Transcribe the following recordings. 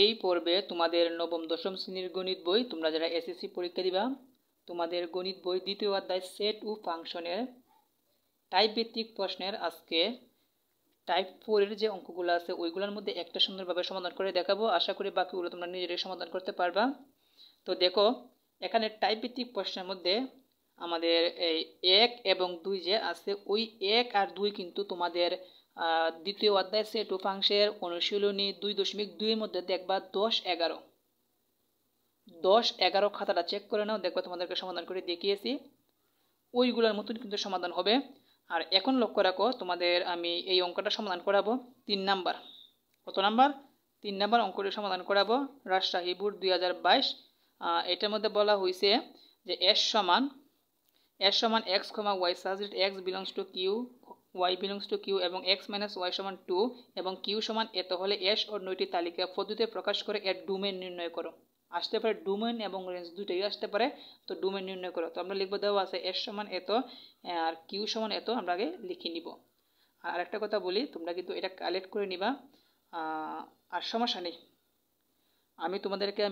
এই পর্বে তোমাদের নবম দশম শ্রেণীর গণিত বই তোমরা যারা এসএসসি পরীক্ষা দিবা তোমাদের গণিত বই দ্বিতীয় অধ্যায় সেট ও ফাংশনের টাইপ ভিত্তিক প্রশ্নের আজকে টাইপ 4 এর যে অঙ্কগুলো আছে ওইগুলোর মধ্যে একটা সুন্দরভাবে সমাধান করে দেখাবো। আশা করি বাকিগুলো তোমরা নিজেরাই সমাধান করতে পারবা। তো দেখো এখানে টাইপ ভিত্তিক প্রশ্নের মধ্যে আমাদের এই 1 এবং 2 যে আছে ওই 1 আর 2 কিন্তু তোমাদের দ্বিতীয় অধ্যায় সেট ও ফাংশনের অনুশীলনী 2.2 এর মধ্যে দেখবা 10-11 খাতাটা চেক করে নাও, দেখবা তোমাদেরকে সমাধান করে দেখিয়েছি। ওইগুলোর মতন কিন্তু সমাধান হবে। আর এখন লক্ষ্য রাখো তোমাদের আমি এই অঙ্কটা সমাধান করাবো 3 নাম্বার। কত নাম্বার? 3 নাম্বার অঙ্কটি সমাধান করাবো রাজশাহী বোর্ড 2022। এটার মধ্যে বলা হয়েছে যে s সমান x, y such that x belongs to q, y belongs to q এবং x minus y সমান 2 এবং q সমান এত হলে s ও 9টি তালিকা পদ্ধতিতে প্রকাশ করে এর ডোমেইন নির্ণয় করো। আসতে পারে ডোমেইন এবং রেঞ্জ দুটোই আসতে পারে। তো ডোমেইন নির্ণয় করো। তো আমরা লিখবো দেওয়া আছে s সমান এত আর q সমান এত, আমরা আগে লিখে নিব। আর একটা কথা বলি, তোমরা কিন্তু এটা কালেক্ট করে নিবা। আর সমস্যা নেই, আমি তোমাদেরকে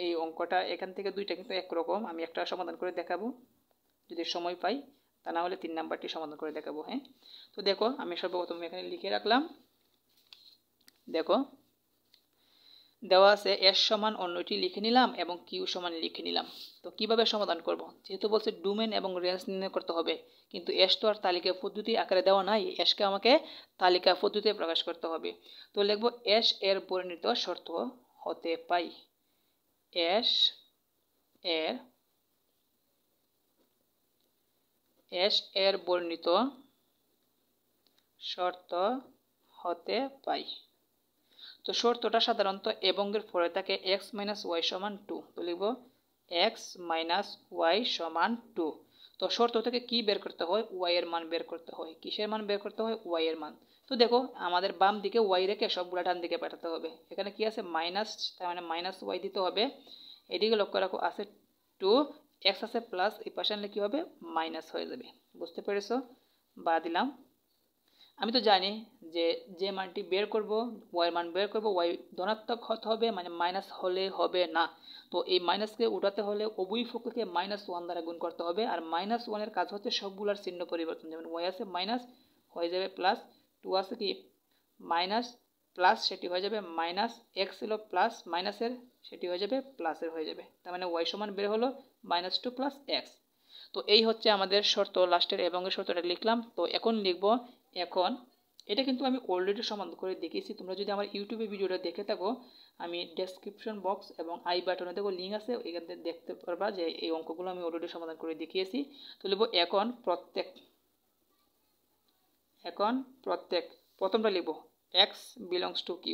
এই অঙ্কটা এখান থেকে দুইটা কিন্তু একরকম, আমি একটা সমাধান করে দেখাবো যদি সময় পাই, তা না হলে 3 নাম্বারটি সমাধান করে দেখাবো। হ্যাঁ, তো দেখো আমি সর্বপ্রথম এখানে লিখে রাখলাম। দেখো দেওয়া আছে s সমান অন্যটি লিখে নিলাম এবং q সমান লিখে নিলাম। তো কিভাবে সমাধান করব? যেহেতু বলছে ডোমেইন এবং রেঞ্জ নির্ণয় করতে হবে, কিন্তু s তো আর তালিকা পদ্ধতি আকারে দেওয়া নাই, s কে আমাকে তালিকা পদ্ধতিতে প্রকাশ করতে হবে। তো লিখব s এর বর্ণিত শর্ত হতে পাই। s এর বর্ণিত শর্ত হতে পাই। তো শর্তটা সাধারণত এবং এর পরে থাকে x মাইনাস ওয়াই সমান 2। তো লিখব x মাইনাস ওয়াই সমান 2। তো শর্ত থেকে কি বের করতে হয়? y এর মান বের করতে হয়। কিসের মান বের করতে হয়? y এর মান। তো দেখো আমাদের বাম দিকে y রেখে সবগুলা ডান দিকে পাঠাতে হবে। এখানে কি আছে? মাইনাস, তার মানে মাইনাস y দিতে হবে। এদিকে লক্ষ্য রাখো আছে 2, x আছে প্লাস, এই পাশে আনলে কি হবে? মাইনাস হয়ে যাবে। বুঝতে পেরেছো? বা দিলাম। আমি তো জানি যে যে মানটি বের করব, y মান বের করব, y ধনাত্মক হতে হবে, মানে মাইনাস হলে হবে না। তো এই মাইনাসকে উঠাতে হলে উভয় পক্ষকে -1 দ্বারা গুণ করতে হবে। আর -1 এর কাজ হচ্ছে সবগুলার চিহ্ন পরিবর্তন। যেমন y আছে মাইনাস হয়ে যাবে প্লাস, 2 আছে কি মাইনাস প্লাস, সেটি হয়ে যাবে মাইনাস, x ছিল প্লাস মাইনাসের, সেটি হয়ে যাবে প্লাসের হয়ে যাবে। তার মানে y সমান বের হলো -2 প্লাস x। তো এই হচ্ছে আমাদের শর্ত, লাস্টের এবং এর শর্তটা লিখলাম। তো এখন লিখব, এখন এটা কিন্তু আমি অলরেডি সমাধান করে দেখিয়েছি। তোমরা যদি আমার ইউটিউবে ভিডিওটা দেখে থাকো, আমি ডেসক্রিপশন বক্স এবং আই বাটনে দেখো লিঙ্ক আছে, এখান থেকে দেখতে পারবা যে এই অঙ্কগুলো আমি অলরেডি সমাধান করে দেখিয়েছি। তো লিখব এখন প্রত্যেক প্রথমটা লিখব x belongs to q,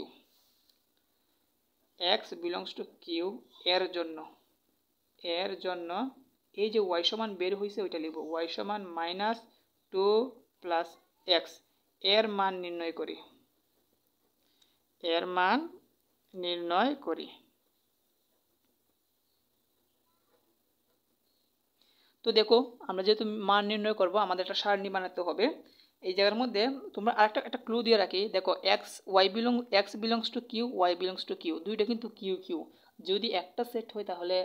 x belongs to q এর জন্য এই যে y সমান বের হয়েছে ওইটা লিখব, y সমান -2 প্লাস x এর মান নির্ণয় করি। তো দেখো আমরা যেহেতু মান নির্ণয় করব, আমাদের একটা সারণী বানাতে হবে। এই জায়গার মধ্যে তোমরা আরেকটা ক্লু দিয়ে রাখি। দেখো x belongs to q, y belongs to q, দুইটা কিন্তু q q। যদি একটা সেট হয় তাহলে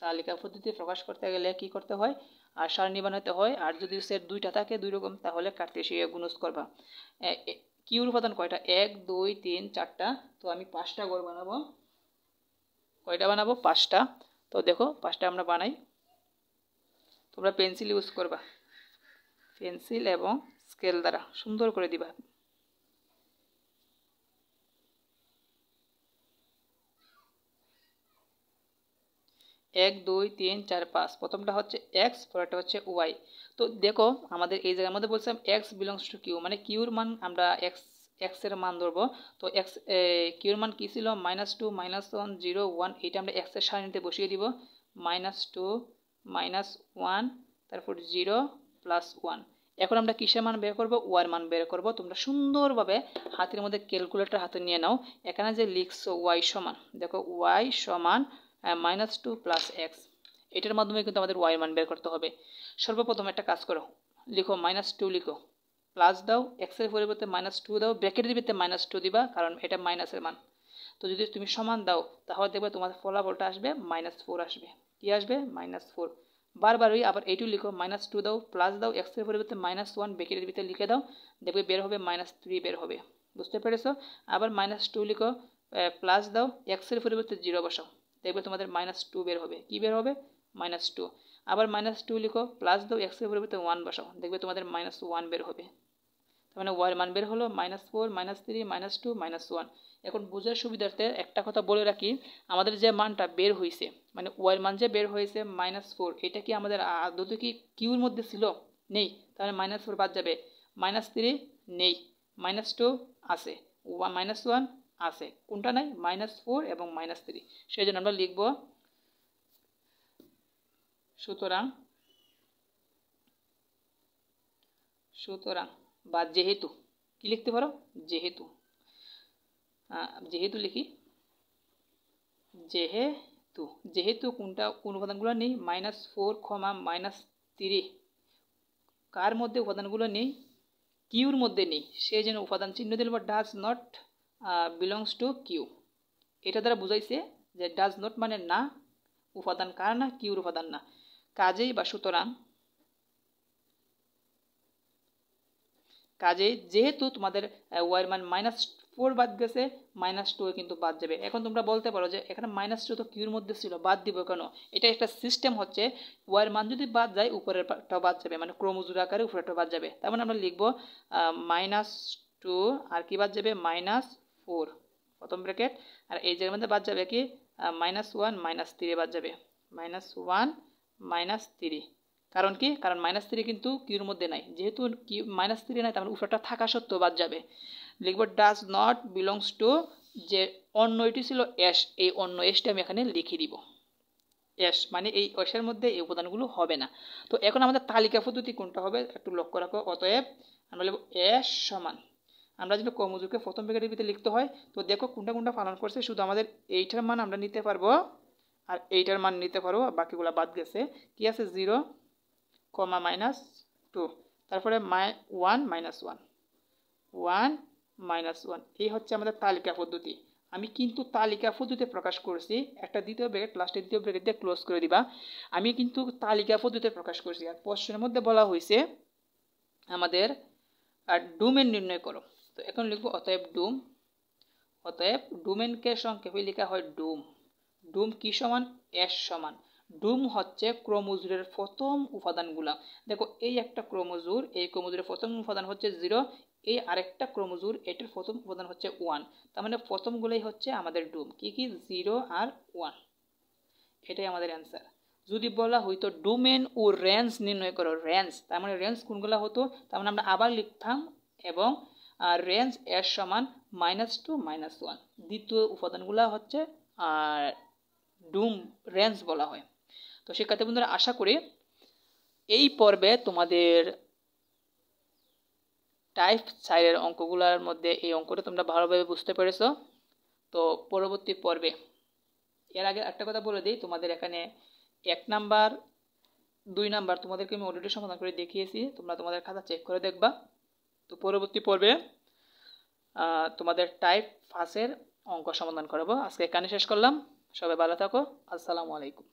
তালিকা পদ্ধতিতে প্রকাশ করতে গেলে কি করতে হয়? আর সারণী বানাতে হয়। আর যদি সেট দুইটা থাকে দুই রকম, তাহলে কার্তেশীয় গুণজ করবা। কিউর উপাদান কয়টা? 1 2 3 4টা। তো আমি 5টা ঘর বানাবো। কয়টা বানাবো? 5টা। তো দেখো 5টা আমরা বানাই। তোমরা পেন্সিল ইউজ করবা, পেন্সিল এবং স্কেল দ্বারা সুন্দর করে দিবা। এক 2 3 4 5, প্রথমটা হচ্ছে x, পরেরটা হচ্ছে y। তো দেখো আমাদের এই জায়গার মধ্যে বলছিলাম x belongs to q, মানে q এর মান আমরা x এর মান ধরবো। তো q এর মান কি ছিল? -2 -1 0 1, এটা আমরা x এর সারণীতে বসিয়ে দিব। -2 -1 তারপর 0 প্লাস 1। এখন আমরা কিসের মান বের করব? y এর মান বের করব। তোমরা সুন্দরভাবে হাতের মধ্যে ক্যালকুলেটর হাতে নিয়ে নাও। এখানে যে লিখছো y সমান, দেখো y সমান -2 প্লাস x, এটার মাধ্যমে কিন্তু আমাদের y এর মান বের করতে হবে। সর্বপ্রথম একটা কাজ করো, লিখো -2 লিখো, প্লাস দাও, x এর পরিবর্তে -2 দাও, ব্র্যাকেটের ভিতরে -2 দিবা, কারণ এটা মাইনাসের মান। তো যদি তুমি সমান দাও তাহলে দেখবে তোমার ফলাফলটা আসবে -4 আসবে। কি আসবে? -4। বারবার ওই আবার এইটু লিখো, -2 দাও, প্লাস দাও, x এর পরিবর্তে -1 ব্র্যাকেটের ভিতরে লিখে দাও, দেখবে বের হবে -3 বের হবে। বুঝতে পেরেছো? আবার -2 লিখো, প্লাস দাও, x এর পরিবর্তে 0 বসাও, দেখবে তোমাদের -2 বের হবে। কি বের হবে? -2। আবার -2 লিখো, প্লাস দাও, x এর পরিবর্তে 1 বসাও, দেখবে তোমাদের -1 বের হবে। তার মানে y এর মান বের হলো -4, -3, -2, -1। এখন বোঝার সুবিধার্থে একটা কথা বলে রাখি, আমাদের যে মানটা বের হয়েছে, মানে y এর মান যে বের হয়েছে -4, এটা কি আমাদের আদতে কি কিউর মধ্যে ছিল? নেই। তাহলে -4 বাদ যাবে। -3 নেই, -2 আছে, -1 আছে, কোনটা নাই? -4 এবং -3। সেই জন্য আমরা লিখব সুতরাং বা যেহেতু, কি লিখতে পারো? যেহেতু। যেহেতু লিখি, যেহেতু কোন উপাদানগুলো নেই? -4, -3 কার মধ্যে উপাদানগুলো নেই? কিউর মধ্যে নেই। সেই জন্য উপাদান চিহ্ন দিলে does not belongs to Q. এটা দ্বারা বুঝাইছে যে ডাজ নট মানে না, উপাদান কার না? কিউর উপাদান না। কাজেই বা সুতরাং, যেহেতু তোমাদের ওয়াই এর মান -4 বাদ গেছে, -2 কিন্তু বাদ যাবে। এখন তোমরা বলতে পারো যে এখানে -2 তো কিউর মধ্যে ছিল, বাদ দিব কেন? এটা একটা সিস্টেম হচ্ছে, ওয়াই এর মান যদি বাদ যায় উপরেরটা বাদ যাবে, মানে ক্রমজোর আকারে উপরেরটা বাদ যাবে। তার মানে আমরা লিখবো -2 আর কি বাদ যাবে? -4 প্রথম ব্র্যাকেট, আর এই জায়গার মধ্যে বাদ যাবে কি? -1 -3 বাদ যাবে। -1 -3। কারণ কি? কারণ -3 কিন্তু কিউর মধ্যে নাই। যেহেতু কিউ -3 নাই, তার মানে উপরেরটা থাকা সত্ত্বেও বাদ যাবে। লিখব ডাজ নট বিলংস টু, যে অন্য এটি ছিল এস, এই অন্য এসটা আমি এখানে লিখে দিব। এস মানে এই এসের মধ্যে এই উপাদানগুলো হবে না। তো এখন আমাদের তালিকা পদ্ধতি কোনটা হবে একটু লক্ষ্য রাখো। অতএব আমরা লিখব এস সমান, আমরা যদি ক্রমজোরকে প্রথম ব্র্যাকেটের ভিতরে লিখতে হয়, তো দেখো কোনটা কোনটা পালন করছে। শুধু আমাদের এইটার মান আমরা নিতে পারবো আর এইটার মান নিতে পারবো, বাকিগুলা বাদ গেছে। কি আছে? 0, -2, তারপরে 1 -1 এই হচ্ছে আমাদের তালিকা পদ্ধতি। আমি কিন্তু তালিকা পদ্ধতিতে প্রকাশ করছি, একটা দ্বিতীয় ব্র্যাকেট, লাস্টের দ্বিতীয় ব্র্যাকেট দিয়ে ক্লোজ করে দিবা। আমি কিন্তু তালিকা পদ্ধতিতে প্রকাশ করছি। আর প্রশ্নের মধ্যে বলা হয়েছে আমাদের ডোমেন নির্ণয় করো। তো এখন লিখবো অতএব ডোমেনকে সংক্ষেপে লেখা হয় ডোম। ডোম কি সমান? এস সমান। ডোম হচ্ছে ক্রোমোজোমের প্রথম উপাদানগুলা। দেখো এই একটা ক্রোমোজোর, এই ক্রোমোজোরের প্রথম উপাদান হচ্ছে 0, এই আরেকটা ক্রোমোজোর, এটার প্রথম উপাদান হচ্ছে 1। তার মানে প্রথমগুলোই হচ্ছে আমাদের ডোম। কি কি? 0 আর 1। এটাই আমাদের অ্যান্সার। যদি বলা হইতো ডোমেন ও রেঞ্জ নির্ণয় করো, রেঞ্জ, তার মানে রেঞ্জ কোনগুলো হতো? তার মানে আমরা আবার লিখতাম এবং রেঞ্জ এর সমান -2 -1। দ্বিতীয় উপাদানগুলো হচ্ছে ডোম, রেঞ্জ বলা হয়। তো শিক্ষার্থী বন্ধুরা, আশা করি এই পর্বে তোমাদের টাইপ 4 অঙ্কগুলোর মধ্যে এই অঙ্কটা তোমরা ভালোভাবে বুঝতে পেরেছো। তো পরবর্তী পর্বে, এর আগে একটা কথা বলে দিই, তোমাদের এখানে 1 নাম্বার 2 নাম্বার তোমাদেরকে আমি অলরেডি সমাধান করে দেখিয়েছি, তোমরা তোমাদের খাতা চেক করে দেখবা। তো পরবর্তী পর্বে তোমাদের টাইপ 5 অঙ্ক সমাধান করাবো। আজকে এখানে শেষ করলাম। সবাই ভালো থাকো। আসসালামু আলাইকুম।